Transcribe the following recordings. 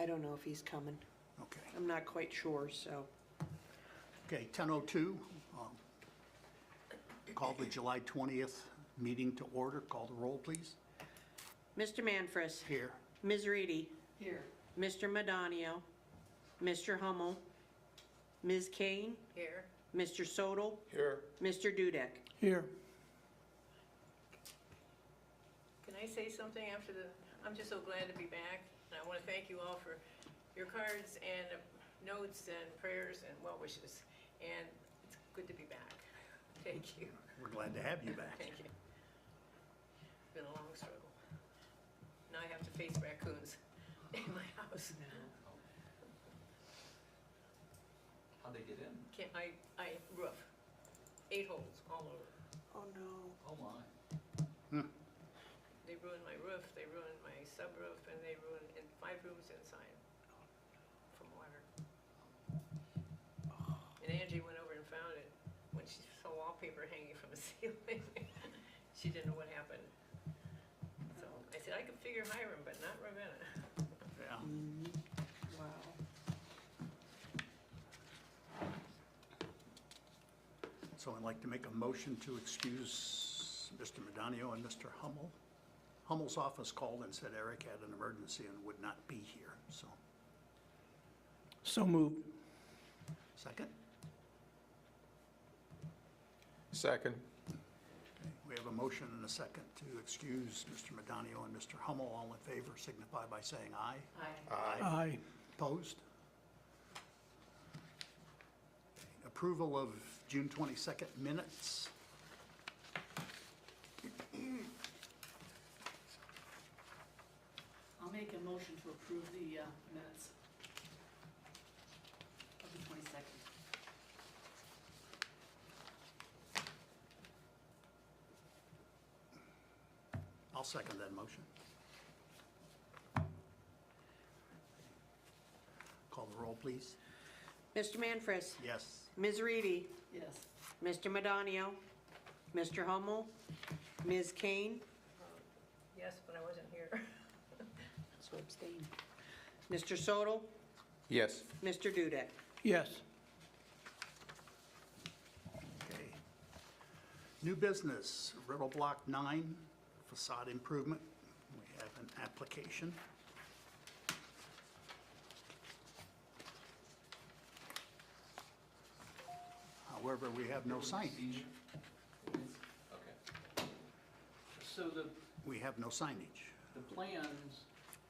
don't know if he's coming. Okay. I'm not quite sure, so. Okay, 10:02. Call the July 20th meeting to order. Call the roll, please. Mr. Manfres. Here. Ms. Reedy. Here. Mr. Madonio. Mr. Hummel. Ms. Kane. Here. Mr. Sodal. Here. Mr. Dudek. Here. Can I say something after I'm just so glad to be back, and I want to thank you all for your cards and notes and prayers and well wishes, and it's good to be back. Thank you. We're glad to have you back. Thank you. It's been a long struggle. Now I have to face raccoons in my house. How'd they get in? Can't, I roof, 8 holes all over. Oh, no. Oh, my. They ruined my roof, they ruined my subroof, and they ruined 5 rooms inside from water. And Angie went over and found it when she saw wallpaper hanging from the ceiling. She didn't know what happened. So I said, I could figure Hiram, but not Ravenna. Yeah. Wow. So I'd like to make a motion to excuse Mr. Madonio and Mr. Hummel. Hummel's office called and said Eric had an emergency and would not be here, so. So moved. Second? Second. Okay, we have a motion and a second to excuse Mr. Madonio and Mr. Hummel. All in favor signify by saying aye. Aye. Aye. Opposed? Approval of June 22nd minutes. I'll make a motion to approve the minutes of the 22nd. I'll second that motion. Call the roll, please. Mr. Manfres. Yes. Ms. Reedy. Yes. Mr. Madonio. Mr. Hummel. Ms. Kane. Yes, but I wasn't here. So abstain. Mr. Sodal. Yes. Mr. Dudek. Yes. Okay. New business, Riddle Block 9, facade improvement. We have an application. However, we have no signage. Okay. So the We have no signage. plans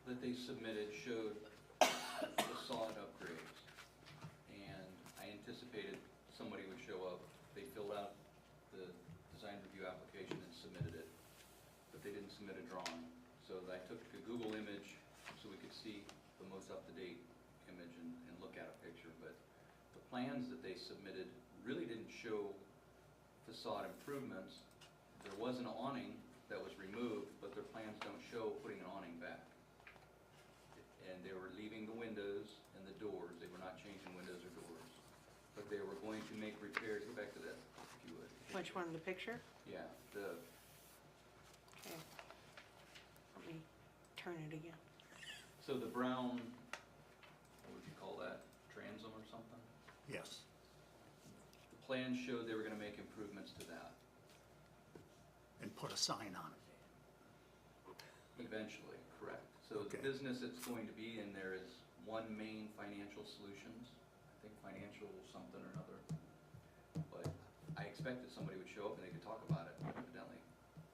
that they submitted showed facade upgrades. And I anticipated somebody would show up. They filled out the design review application and submitted it, but they didn't submit a drawing. So I took a Google image so we could see the most up-to-date image and look at a picture. But the plans that they submitted really didn't show facade improvements. There was an awning that was removed, but their plans don't show putting an awning back. And they were leaving the windows and the doors. They were not changing windows or doors. But they were going to make repairs. Go back to that, if you would. Which one, the picture? Yeah, the, Okay. Let me turn it again. so the brown, what would you call that, transom or something? Yes. The plans showed they were gonna make improvements to that And put a sign on it. eventually, correct. So the Okay. business that's going to be in there is One Main Financial Solutions, I think financial something or another. But I expected somebody would show up and they could talk about it, but evidently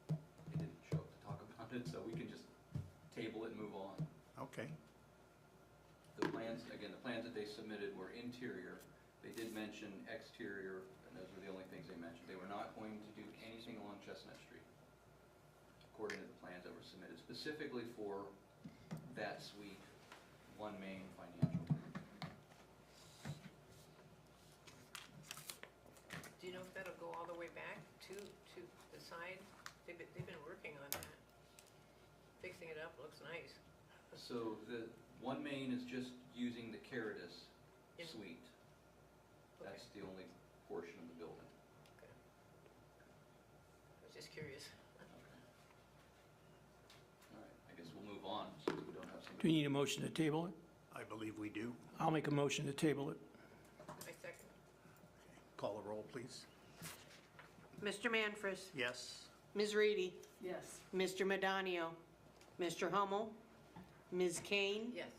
they didn't show up to talk about it, so we can just table it and move on. Okay. The plans, again, the plans that they submitted were interior. They did mention exterior, and those were the only things they mentioned. They were not going to do anything along Chestnut Street, according to the plans that were submitted, specifically for that suite, One Main Financial. Do you know if that'll go all the way back to the side? They've been working on that. Fixing it up, looks nice. So the One Main is just using the Caritas In- suite. Okay. That's the only portion of the building. Okay. I was just curious. All right, I guess we'll move on, since we don't have Do somebody. we need a motion to table it? I believe we do. I'll make a motion to table it. I second. Call the roll, please. Mr. Manfred, Yes? Ms. Reedy, Yes. Mr. Madonio, Mr. Hummel, Ms. Kane, Yes.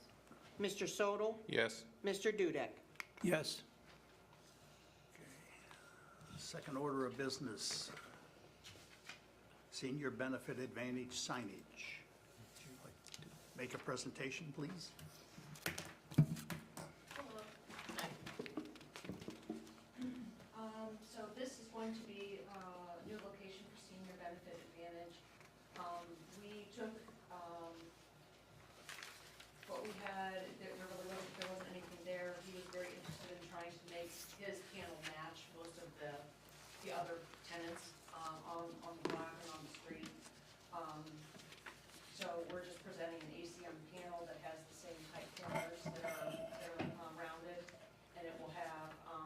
Mr. Sodel, Yes. Mr. Dudek. Yes. Second order of business, Senior Benefit Advantage signage. Would you like to make a presentation, please? So this is going to be a new location for Senior Benefit Advantage. We took what we had, there wasn't anything there. He was very interested in trying to make his panel match most of the other tenants on the block and on the street. So we're just presenting an ACM panel that has the same type corners that are rounded, and it will have a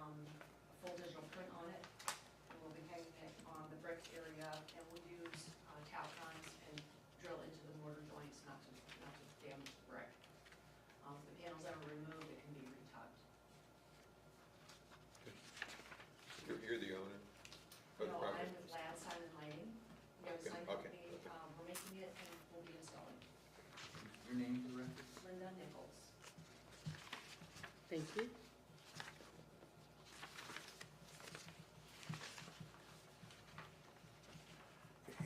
full digital print on it. And we'll be hanging it on the brick area, and we'll use towel guns and drill into the mortar joints not to damage the brick. The panels that are removed, it can be retucked. You're the owner of the No, property? I'm with Lab Sign and Lighting. We have a sign Okay, company, we're making it and we'll be installing. Your name for the record? Linda Nichols. Thank you.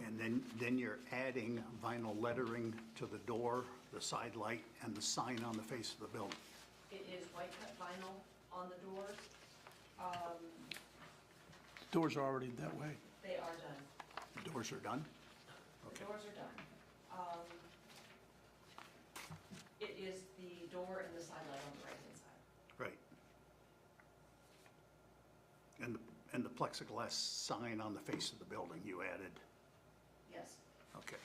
And then you're adding vinyl lettering to the door, the side light, and the sign on the face of the building. It is white cut vinyl on the doors. Doors are already that way. They are done. The doors are done? The Okay. doors are done. It is the door and the side light on the right-hand side. Right. And the plexiglass sign on the face of the building you added? Yes. Okay.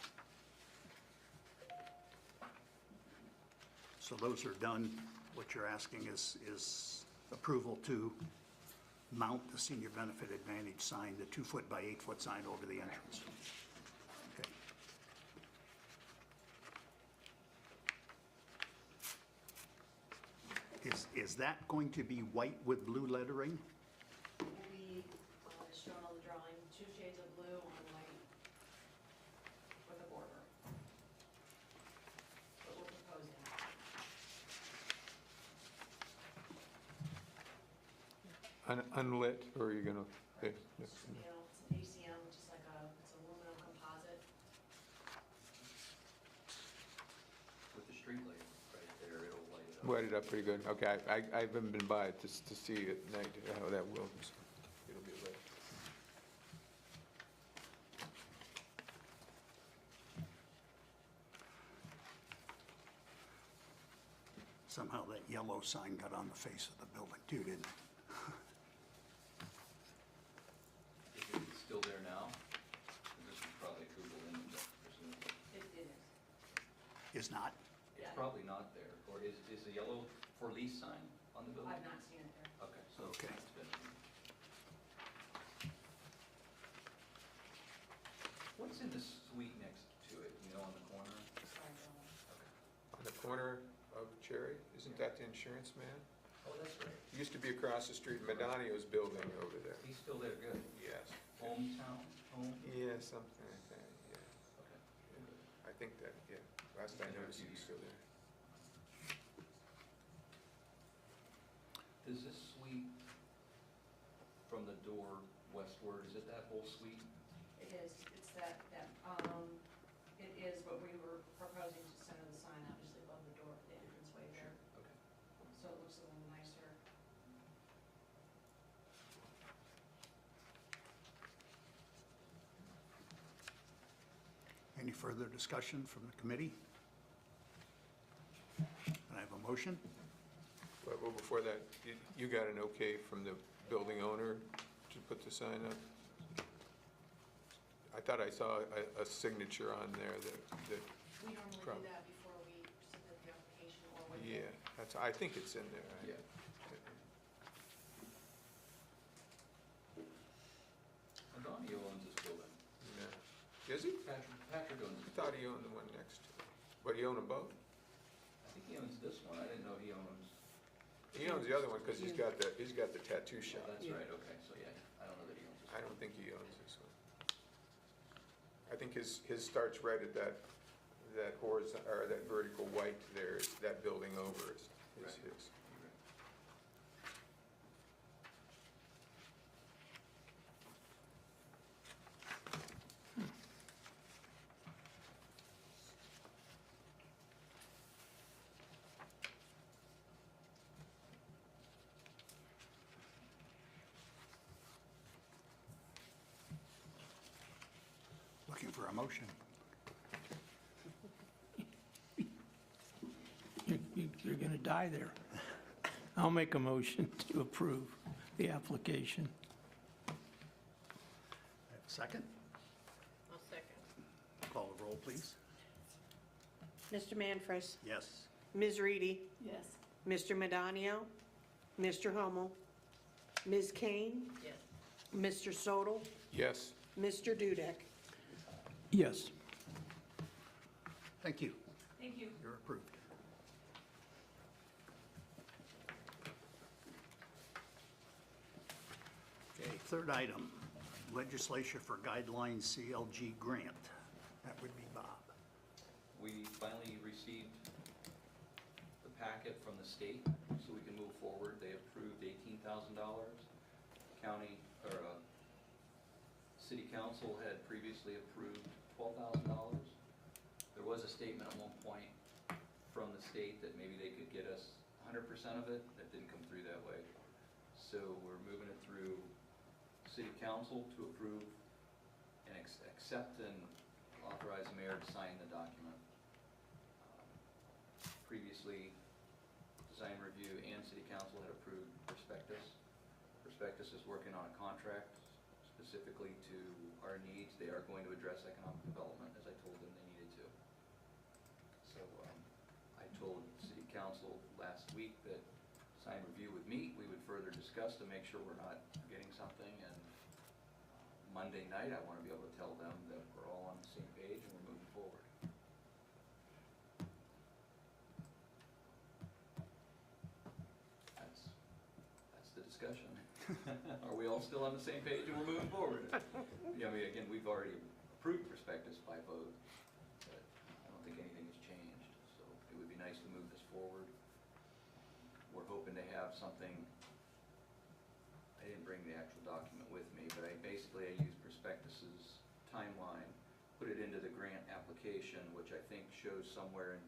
So those are done. What you're asking is approval to mount the Senior Benefit Advantage sign, the 2-foot by 8-foot sign over the entrance. Okay. Is that going to be white with blue lettering? Will be, as shown on the drawing, 2 shades of blue on white with a border. What we're proposing. Unlit, or are you gonna? You know, it's an ACM, which is like it's aluminum composite. With the street light right there, it'll light it up. Light it up pretty good. Okay, I haven't been by it to see at night how that will. It'll be lit. Somehow that yellow sign got on the face of the building too, didn't it? Is it still there now? This is probably Google image, I presume. It is. Is not? It's Yeah. probably not there, or is the yellow for lease sign on the building? I've not seen it there. Okay, so Okay. it's been. What's in the suite next to it, you know, on the corner? Sorry, Bill. Okay. On the corner of Cherry, isn't that the insurance man? Oh, that's right. It used to be across the street, Madonio's building over there. He's still there, good. Yes. Hometown, home? Yeah, something like that, yeah. Okay. I think that, yeah. Last I noticed, he was still there. Does this suite from the door westward, is it that whole suite? It is, it's that, it is what we were proposing to center the sign, obviously above the door, the entranceway there, Okay. so it looks a little nicer. Any further discussion from the committee? Can I have a motion? But well, before that, you got an okay from the building owner to put the sign up? I thought I saw a signature on there that, We normally Prob- do that before we submit the application or when. yeah, that's, I think it's in there. Yeah. Adonio owns this building. Yeah. Is he? Patrick owns I it. thought he owned the one next to it. But he owned them both? I think he owns this one, I didn't know he owns, He owns the other one because he's got the tattoo shop. oh, that's right, okay, so yeah, I don't know that he owns this I one. don't think he owns this one. I think his starts right at that horizontal, or that vertical white there, that building over is Right. his. Looking for a motion. You're going to die there. I'll make a motion to approve the application. I have a second. I'll second. Call the roll, please. Mr. Manfres, Yes. Ms. Reedy, Yes. Mr. Madania, Mr. Hummel, Ms. Kane, Yes. Mr. Sodel, Yes, Mr. Dudek. Yes. Thank you. Thank you. You're approved. Okay, third item, legislature for guidelines CLG grant. That would be Bob. We finally received the packet from the state, so we can move forward. They approved $18,000. County, or, city council had previously approved $12,000. There was a statement at one point from the state that maybe they could get us 100% of it. That didn't come through that way. So we're moving it through city council to approve and accept and authorize the mayor to sign the document. Previously, design review and city council had approved prospectus. Prospectus is working on a contract specifically to our needs. They are going to address economic development, as I told them they needed to. So I told city council last week that design review would meet, we would further discuss to make sure we're not forgetting something. And Monday night, I want to be able to tell them that we're all on the same page and we're moving forward. That's the discussion. Are we all still on the same page and we're moving forward? Yeah, I mean, again, we've already approved prospectus by vote, but I don't think anything has changed, so it would be nice to move this forward. We're hoping to have something, I didn't bring the actual document with me, but I used prospectus's timeline, put it into the grant application, which I think shows somewhere in,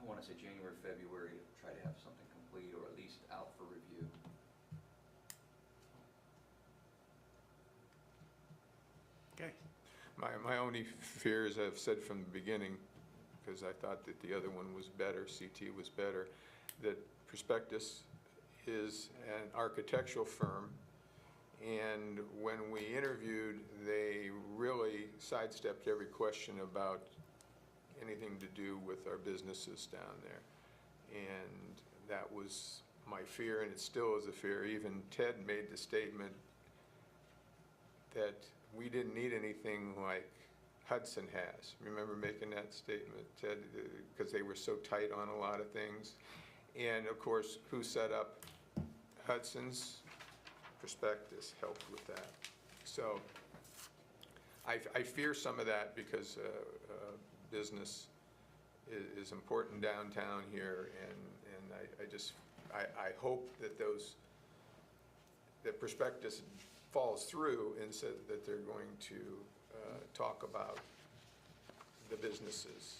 I want to say January, February, to try to have something complete or at least out for review. Okay. my only fear, as I've said from the beginning, because I thought that the other one was better, CT was better, that Prospectus is an architectural firm, and when we interviewed, they really sidestepped every question about anything to do with our businesses down there. And that was my fear, and it still is a fear. Even Ted made the statement that we didn't need anything like Hudson has. Remember making that statement, Ted? Because they were so tight on a lot of things. And of course, who set up Hudson's? Prospectus helped with that. So I fear some of that because business is important downtown here, and I hope that that Prospectus falls through and said that they're going to talk about the businesses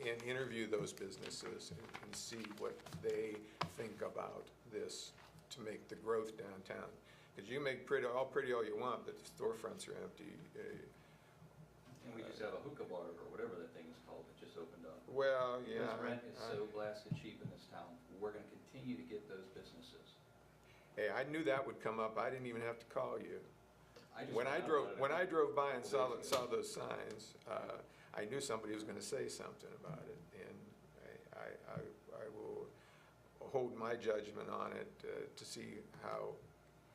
and interview those businesses and see what they think about this to make the growth downtown. Because you make all pretty all you want, but the storefronts are empty. And we just have a hookah bar or whatever that thing is called that just opened up. Well, yeah. Because rent is so blasted cheap in this town. We're gonna continue to get those businesses. Hey, I knew that would come up. I didn't even have to call you. When I found out about it drove by and saw those signs, I knew somebody was going to say something about it, and I will hold my judgment on it to see how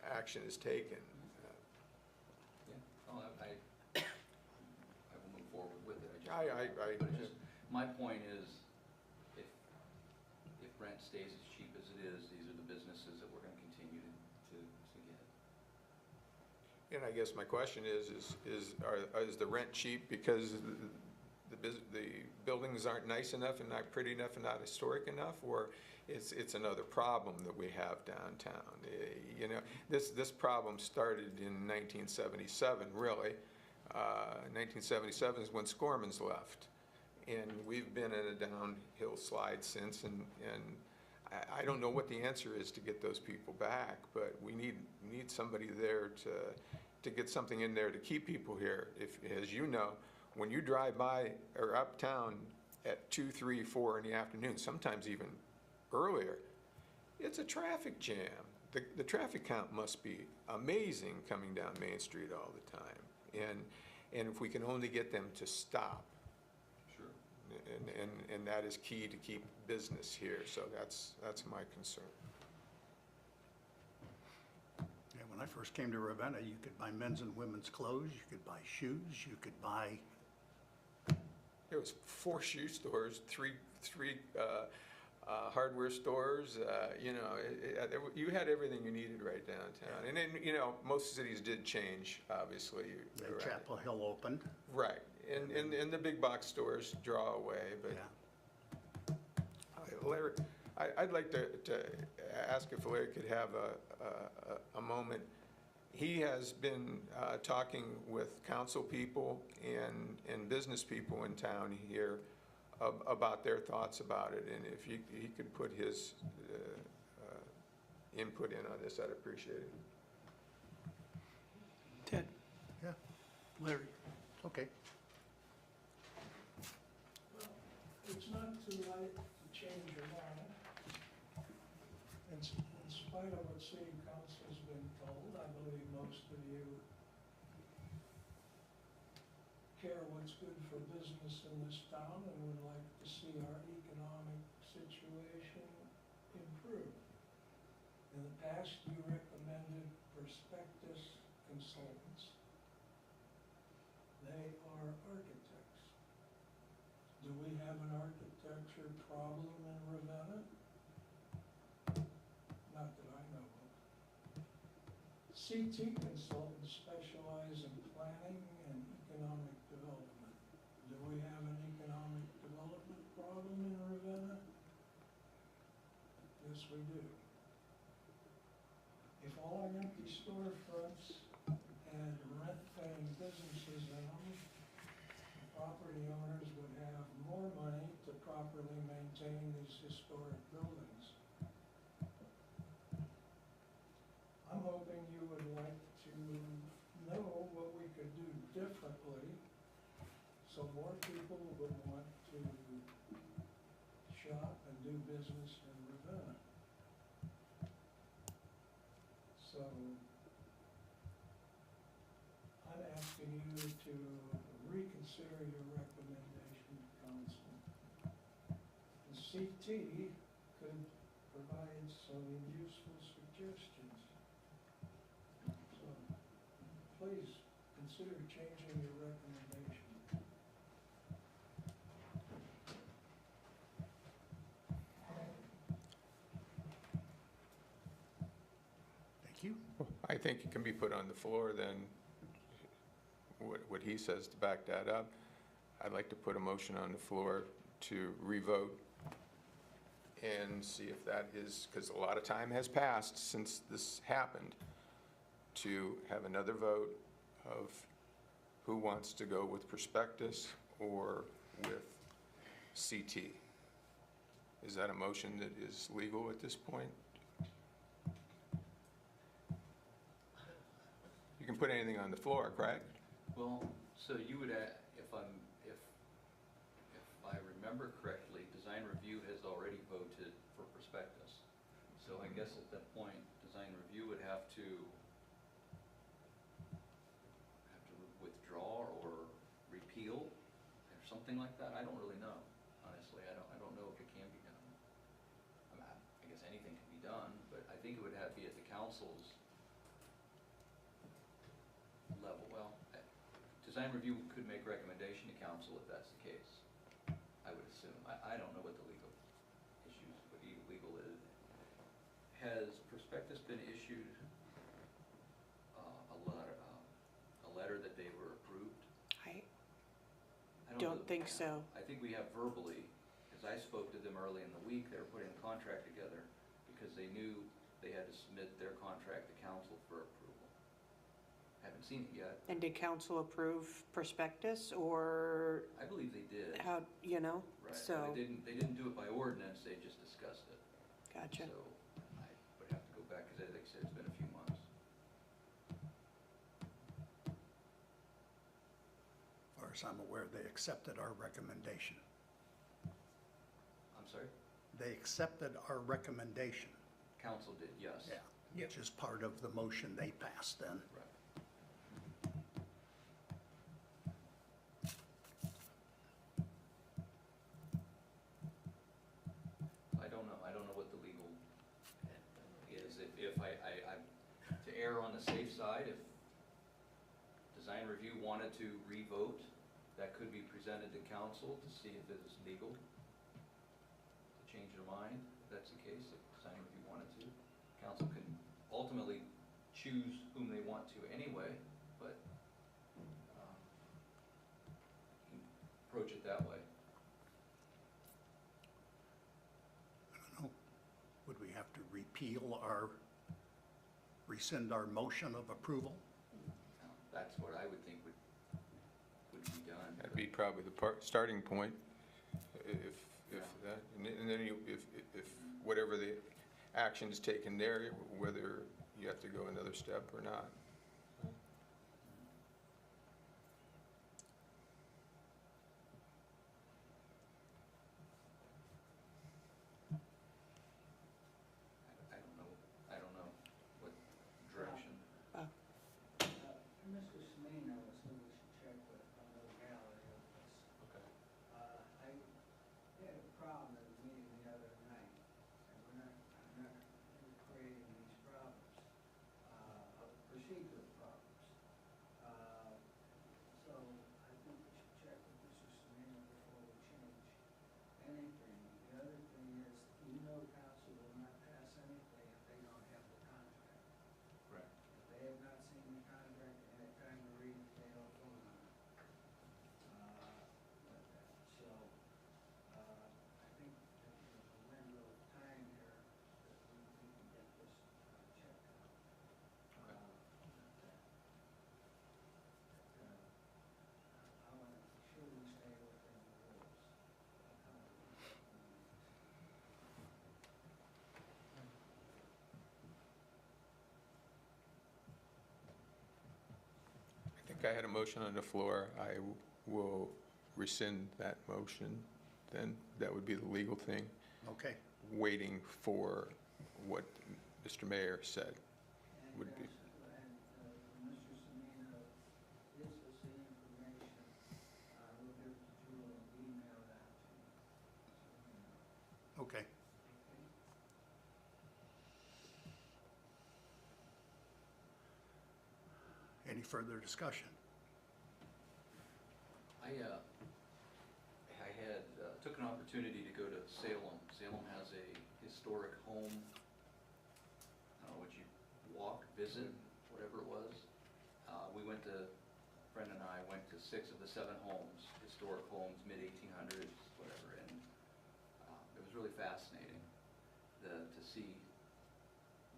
action is taken. Yeah, oh, I will move forward with it. I- But it's just, my point is, if rent stays as cheap as it is, these are the businesses that we're gonna continue to get. And I guess my question is the rent cheap because the buildings aren't nice enough and not pretty enough and not historic enough? Or it's another problem that we have downtown? You know, this problem started in 1977, really. 1977 is when Scorman's left. And we've been in a downhill slide since, and I don't know what the answer is to get those people back, but we need somebody there to get something in there to keep people here. If, as you know, when you drive by or uptown at 2, 3, 4 in the afternoon, sometimes even earlier, it's a traffic jam. The traffic count must be amazing coming down Main Street all the time. And if we can only get them to stop, Sure. and that is key to keep business here. So that's my concern. Yeah, when I first came to Ravenna, you could buy men's and women's clothes, you could buy shoes, you could buy, There was 4 shoe stores, three hardware stores. You know, you had everything you needed right downtown. And then, you know, most cities did change, obviously. You're right. Chapel Hill opened. Right, and the big box stores draw away, but Yeah. Larry, I'd like to ask if Larry could have a moment. He has been talking with council people and business people in town here about their thoughts about it, and if he could put his input in on this, I'd appreciate it. Ted, Yeah, Larry, okay. It's not too late to change your mind. In spite of what city council's been told, I believe most of you care what's good for business in this town and would like to see our economic situation improve. In the past, you recommended Prospectus Consultants. They are architects. Do we have an architecture problem in Ravenna? Not that I know of. CT consultants specialize in planning and economic development. Do we have an economic development problem in Ravenna? Yes, we do. If all our empty storefronts had rent-paying businesses in them, property owners would have more money to properly maintain these historic buildings. I'm hoping you would like to know what we could do differently so more people would want to shop and do business in Ravenna. So I'm asking you to reconsider your recommendation to council. The CT could provide some useful suggestions. So please consider changing your recommendation. Thank you. I think it can be put on the floor, then what he says to back that up. I'd like to put a motion on the floor to revote and see if that is, because a lot of time has passed since this happened, to have another vote of who wants to go with Prospectus or with CT. Is that a motion that is legal at this point? You can put anything on the floor, correct? Well, so you would, if I remember correctly, design review has already voted for Prospectus. So I guess at that point, design review would have to withdraw or repeal or something like that. I don't really know, honestly. I don't know if it can be done. I guess anything can be done, but I think it would have to be at the council's level. Well, design review could make recommendation to council if that's the case, I would assume. I don't know what the legal issues, what legal Has Prospectus been issued a letter that they were approved? I I know don't that- think so. I think we have verbally, because I spoke to them early in the week, they were putting a contract together because they knew they had to submit their contract to council for approval. Haven't seen it yet. And did council approve prospectus or I believe they did. how, you know? Right, So, but they didn't do it by ordinance, they just discussed it. gotcha. So I would have to go back, because like I said, it's been a few months. As far as I'm aware, they accepted our recommendation. I'm sorry? They accepted our recommendation. Council did, yes. Yeah, which is part of the motion they passed then. Right. I don't know what the legal is. If to err on the safe side, if design review wanted to revote, that could be presented to council to see if it is legal to change their mind. If that's the case, if design review wanted to. Council can ultimately choose whom they want to anyway, but you can approach it that way. I don't know, would we have to rescind our motion of approval? That's what I would think would be done. That'd be probably the starting point, if that, and then if whatever the action's taken there, whether you have to go another step or not. I don't know what direction. Mr. Semino was who we should check with on the legality of this. Okay. I had a problem at a meeting the other night, and I'm not creating these problems, procedural problems. So I think we should check with Mr. Semino before we change anything. The other thing is, you know council will not pass anything if they don't have the contract. Right. If they have not seen the contract and had time to read it, they don't vote on it. So, I think that there's a window of time here that we can get this checked out. Okay. I want to be sure we stay within the rules of how we conduct meetings. I think I had a motion on the floor. I will rescind that motion. Then that would be the legal thing, Okay, waiting for what Mr. Mayor said. And, Would be. Mr. Semino gives us the information, we'll give it to Jewel and email that to you. okay. Okay? Any further discussion? I had, took an opportunity to go to Salem. Salem has a historic home, I don't know what you, walk, visit, whatever it was. We went to, Brenda and I went to 6 of the 7 homes, historic homes, mid-1800s, whatever, and it was really fascinating to see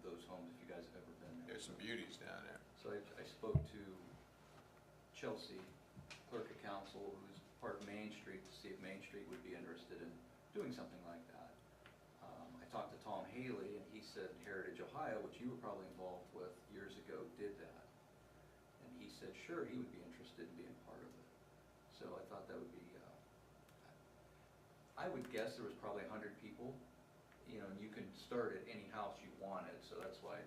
those homes, if you guys have ever been there. There's some beauties down there. So I spoke to Chelsea, clerk of council, who's part of Main Street, to see if Main Street would be interested in doing something like that. I talked to Tom Haley, and he said Heritage Ohio, which you were probably involved with years ago, did that. And he said, sure, he would be interested in being part of it. So I thought that would be, I would guess there was probably 100 people, you know, and you can start at any house you wanted, so that's why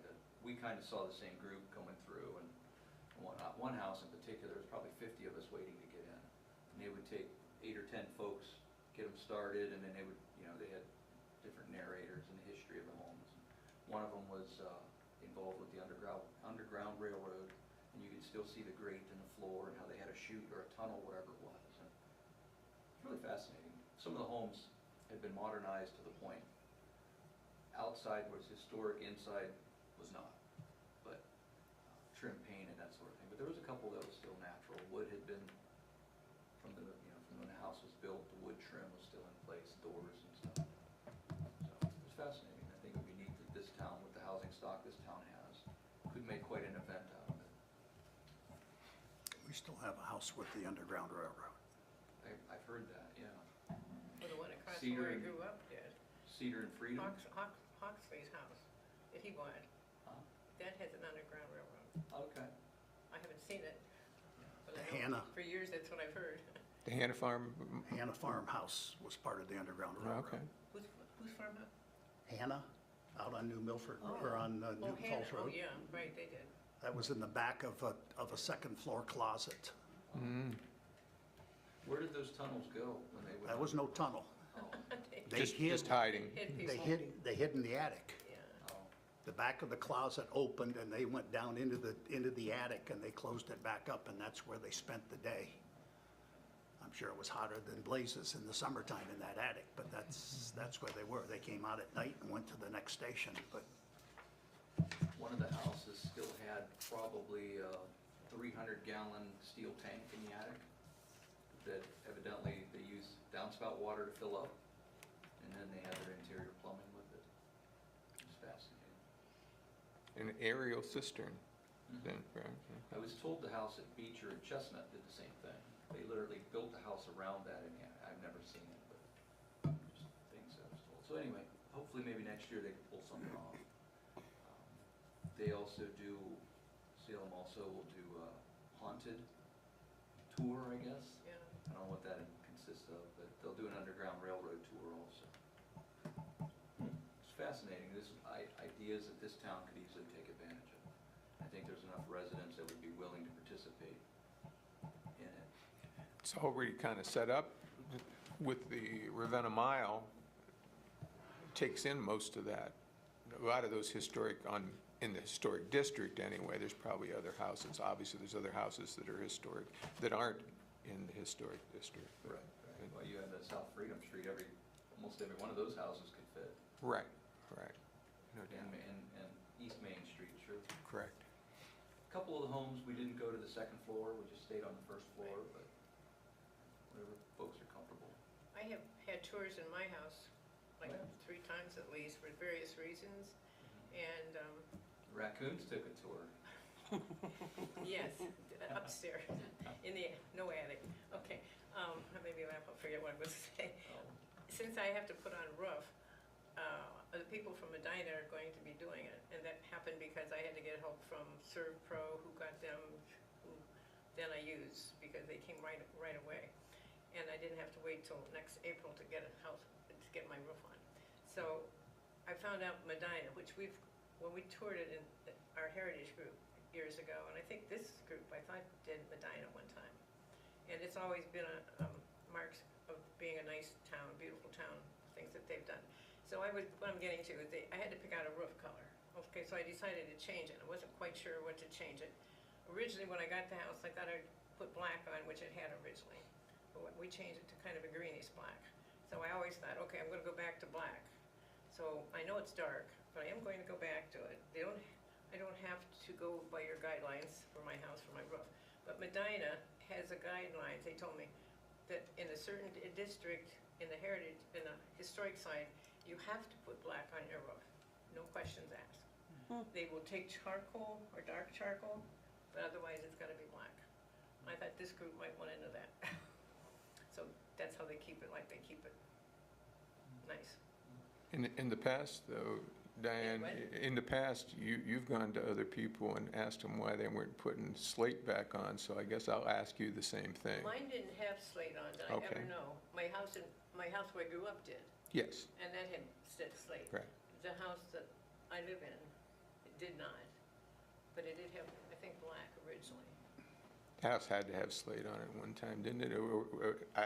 we kind of saw the same group coming through and whatnot. One house in particular, there was probably 50 of us waiting to get in. And they would take 8 or 10 folks, get them started, and then they would, you know, they had different narrators and the history of the homes. One of them was involved with the Underground Railroad, and you could still see the grate in the floor and how they had a chute or a tunnel, whatever it was. And it's really fascinating. Some of the homes had been modernized to the point outside was historic, inside was not. But trim paint and that sort of thing. But there was a couple that was still natural. Wood had been, from the, from when the house was built, the wood trim was still in place, doors and stuff. So it was fascinating. I think it would be neat that this town, with the housing stock this town has, could make quite an event out of it. We still have a house with the Underground Railroad. I've heard that, yeah. Well, the one across from Cedar where I and- grew up did. Cedar and Freedom. Hawksley's house that he bought, Huh? that has an underground railroad. Okay. I haven't seen it, but I know Hannah. for years that's what I've heard. The Hannah Farm, Hannah Farmhouse was part of the Underground Railroad. okay. Whose farmhouse? Hannah, out on New Milford, or on Oh, New Hannah, Falls Road. oh, yeah, right, they did. That was in the back of a second floor closet. Where did those tunnels go when they went? That was no tunnel. They Just hid, hiding. Hit they people. hid in the attic. Yeah. Oh, The back of the closet opened and they went down into the attic and they closed it back up, and that's where they spent the day. I'm sure it was hotter than blazes in the summertime in that attic, but that's where they were. They came out at night and went to the next station, but one of the houses still had probably a 300-gallon steel tank in the attic that evidently they used downspout water to fill up, and then they had their interior plumbing with it. It's fascinating. An aerial cistern, then, right? I was told the house at Beecher and Chestnut did the same thing. They literally built the house around that, and I've never seen it, but just things I was told. So anyway, hopefully maybe next year they can pull something off. They also do, Salem also will do a haunted tour, I guess. Yeah. I don't know what that consists of, but they'll do an Underground Railroad tour also. It's fascinating. Ideas that this town could easily take advantage of. I think there's enough residents that would be willing to participate in it. It's already kind of set up with the Ravenna Mile, takes in most of that. A lot of those in the historic district anyway, there's probably other houses. Obviously, there's other houses that are historic, that aren't in the historic district. Right. Well, you have the South Freedom Street, almost every one of those houses could fit. Right, right. No And, doubt. and East Main Street, sure. Correct. A couple of the homes, we didn't go to the second floor, we just stayed on the first floor, but whatever folks are comfortable. I have had tours in my house, like Oh, 3 yeah. times at least, for various reasons. And, Raccoons took a tour. yes, upstairs, no attic. Okay, maybe I'll forget what I was saying. Oh, Since I have to put on a roof, the people from Medina are going to be doing it. And that happened because I had to get help from ServPro, who got them, who then I used, because they came right away. And I didn't have to wait till next April to get to get my roof on. So I found out Medina, which when we toured it in our heritage group years ago, and I think this group, I thought, did Medina one time. And it's always been marks of being a nice town, beautiful town, things that they've done. So what I'm getting to is I had to pick out a roof color. Okay, so I decided to change it. I wasn't quite sure what to change it. Originally, when I got the house, I thought I'd put black on, which it had originally. But we changed it to kind of a greenish black. So I always thought, okay, I'm gonna go back to black. So I know it's dark, but I am going to go back to it. I don't have to go by your guidelines for my house, for my roof. But Medina has a guidelines, they told me, that in a certain district, in the historic site, you have to put black on your roof, no questions asked. They will take charcoal or dark charcoal, but otherwise it's gotta be black. I thought this group might want into that. So that's how they keep it, like they keep it nice. In the past, though, Diane, what? in the past, you've gone to other people and asked them why they weren't putting slate back on, so I guess I'll ask you the same thing. Mine didn't have slate on, did I Okay. ever know? My house where I grew up did, Yes, and that had slate. right. The house that I live in, it did not, but it did have, I think, black originally. The house had to have slate on it one time, didn't it?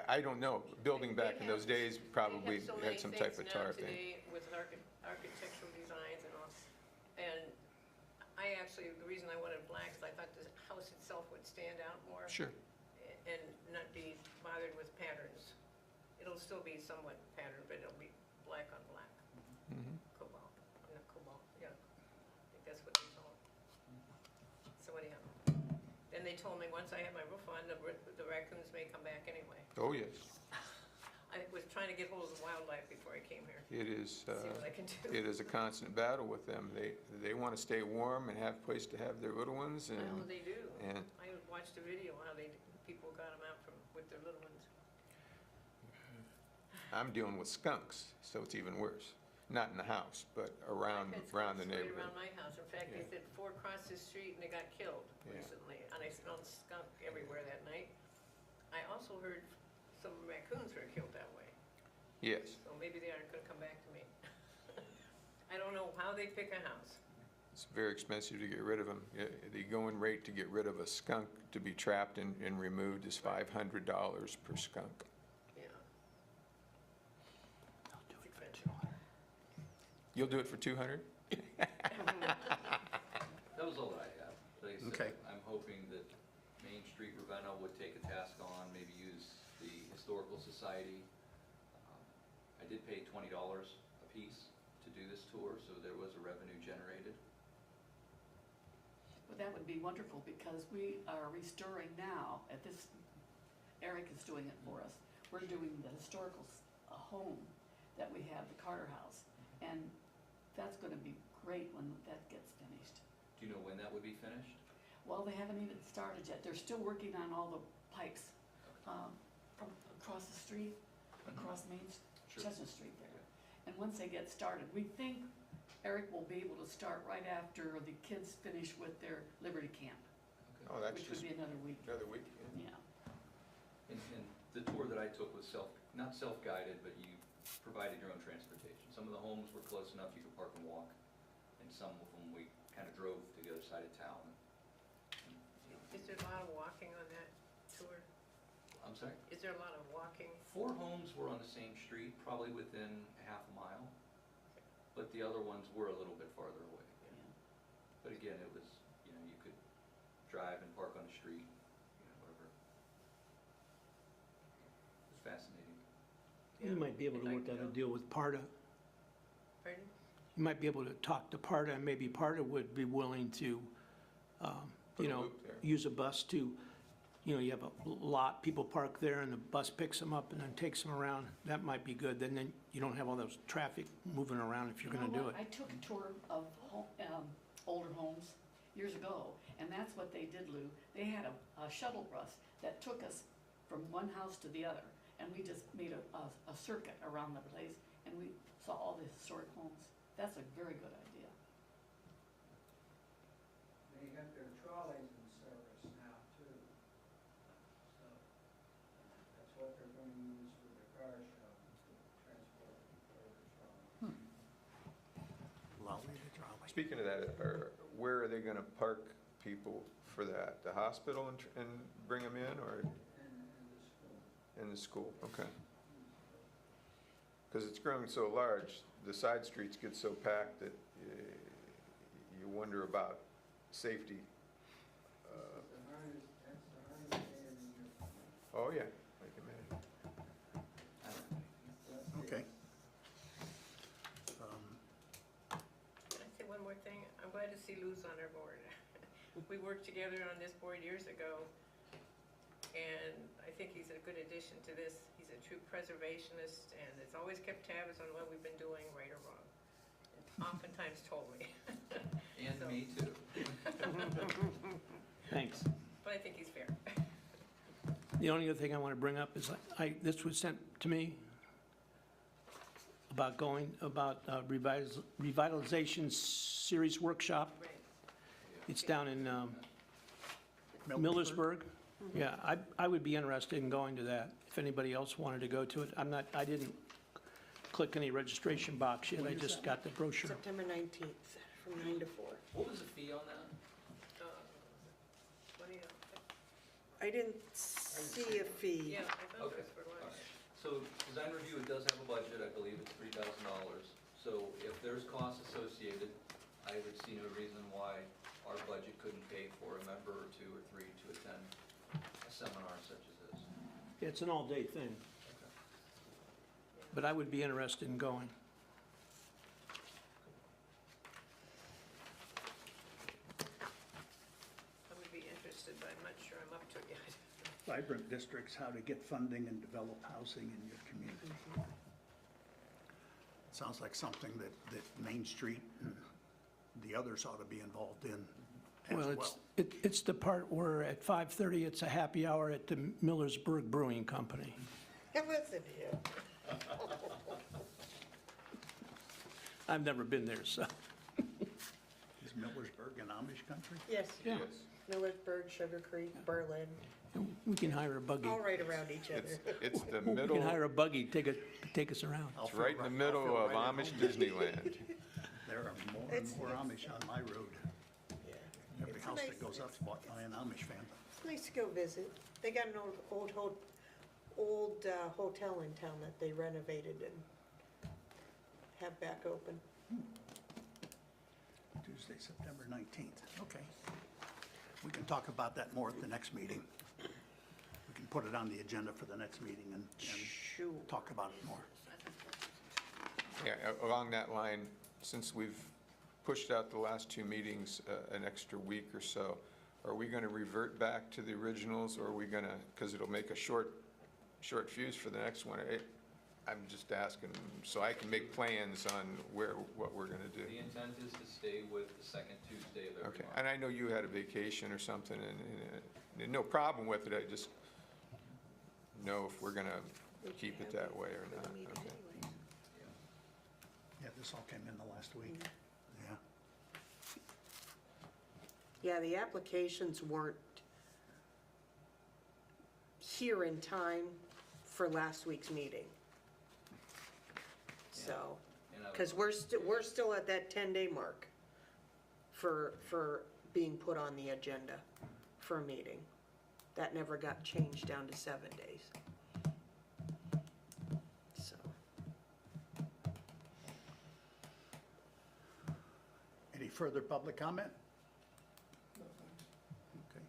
I don't know. Building back in those days probably had some type of tar They have so many thing. things now today with architectural designs and all, and I actually, the reason I wanted black is I thought the house itself would stand out more. Sure. And not be bothered with patterns. It'll still be somewhat patterned, but it'll be black on black, Mhm. cobalt. And they told me once I have my roof on, the raccoons may come back anyway. Oh, yes. I was trying to get hold of the wildlife before I came here, It is, see what I can do. it is a constant battle with them. They want to stay warm and have a place to have their little ones, I know and, they do. and I watched a video how people got them out with their little ones. I'm dealing with skunks, so it's even worse. Not in the house, but around I've had the skunks neighborhood. right around my house. In fact, they Yeah. said 4 across the street and they got killed Yeah. recently. And I smelled skunk everywhere that night. I also heard some raccoons were killed that way. Yes, So maybe they aren't gonna come back to me. I don't know how they pick a house. it's very expensive to get rid of them. The going rate to get rid of a skunk to be trapped and removed is $500 per skunk. Yeah. It's expensive. You'll do it for 200? That was all I have. Like I said, Okay. I'm hoping that Main Street Ravenna would take a task on, maybe use the Historical Society. I did pay $20 a piece to do this tour, so there was a revenue generated. Well, that would be wonderful, because we are restoring now, Eric is doing it for us. We're doing the historical home that we have, the Carter House, and that's gonna be great when that gets finished. Do you know when that would be finished? Well, they haven't even started yet. They're still working on all the pipes, from across the street, across Sure. Chestnut Street there. And once they get started, we think Eric will be able to start right after the kids finish with their Liberty Camp, Oh, that's which would just be another week. another week. Yeah. And the tour that I took was not self-guided, but you provided your own transportation. Some of the homes were close enough you could park and walk, and some of them we kind of drove to the other side of town. And, you know, Is there a lot of walking on that tour? I'm sorry? Is there a lot of walking? 4 homes were on the same street, probably within a half a mile, but the other ones were a little bit farther away. But again, it was, you know, you could drive and park on the street, you know, whatever. It was fascinating. You might be able to I'd work like to out a go. deal with PARTA. Pardon? You might be able to talk to PARTA, and maybe PARTA would be willing to, Put you a know, loop there. use a bus to, you know, you have a lot, people park there, and the bus picks them up and then takes them around. That might be good. Then you don't have all those traffic moving around if you're You gonna know do what? it. I took a tour of older homes years ago, and that's what they did, Lou. They had a shuttle bus that took us from one house to the other, and we just made a circuit around the place, and we saw all the historic homes. That's a very good idea. They have their trolleys in service now too. So that's what they're going to use for the car show, to transport for the trolley. Lolly the trolley. Speaking of that, where are they going to park people for that? The hospital and bring them in, or And the school. in the school? Okay. Because it's grown so large, the side streets get so packed that you wonder about safety. That's the hardest day of the year. Oh, yeah, I can imagine. I don't know anything. That's the- Okay. Can I say one more thing? I'm glad to see Lou's on our board. We worked together on this board years ago, and I think he's a good addition to this. He's a true preservationist, and has always kept tabs on what we've been doing, right or wrong. And oftentimes told me. And So- me too. Thanks. But I think he's fair. The only other thing I want to bring up is, this was sent to me about revitalization series workshop. Right. It's down in Millersburg. Yeah, I would be interested in going to that, if anybody else wanted to go to it. I didn't click any registration box yet, I just got the brochure. September 19th, from 9 to 4. What was the fee on that? What do you, I didn't see a fee. yeah, I thought Okay, it was for all lunch. right. So Design Review, it does have a budget, I believe it's $3,000. So if there's costs associated, I would see no reason why our budget couldn't pay for a member or 2 or 3 to attend a seminar such as this. It's an all-day thing, but I would be interested in going. I would be interested interested, but I'm not sure I'm up to it yet. Vibrant districts, how to get funding and develop housing in your community. Sounds like something that Main Street and the others ought to be involved in as Well, well. it's the part where at 5:30, it's a happy hour at the Millersburg Brewing Company. Listen here. I've never been there, so, Is Millersburg an Amish country? Yes, yeah. Yes. Millersburg, Sugar Creek, Berlin, We can hire a buggy. all right around each It's, other. it's the We middle, can hire a buggy, take us around. I'll it's feel right in the I'll middle feel of right at Amish home. Disneyland. There are more and It's- more Amish on my road. Yeah. Every It's house nice- that goes up is bought by an Amish family. It's nice to go visit. They got an old hotel in town that they renovated and have back open. Tuesday, September 19th. Okay. We can talk about that more at the next meeting. We can put it on the agenda for the next meeting and Sure. talk about it more. Yeah, along that line, since we've pushed out the last two meetings an extra week or so, are we going to revert back to the originals, or are we going to, because it'll make a short fuse for the next one? I'm just asking, so I can make plans on what we're going to do. The intent is to stay with the second Tuesday of every Okay, month. and I know you had a vacation or something, and no problem with it, I just know if we're going to keep it that way or not. Okay. Yeah, this all came in the last week. Yeah. Yeah, the applications weren't here in time for last week's meeting. So, And I would- because we're still at that 10-day mark for being put on the agenda for a meeting. That never got changed down to 7 days. So, Any further public comment? Okay.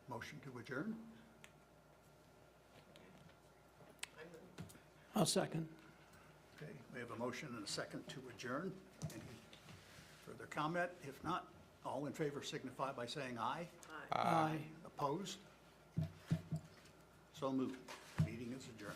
Motion to adjourn? I'll second. Okay, we have a motion and a second to adjourn. Any further comment? If not, all in favor signify by saying aye. Aye. Opposed? So moved. Meeting is adjourned.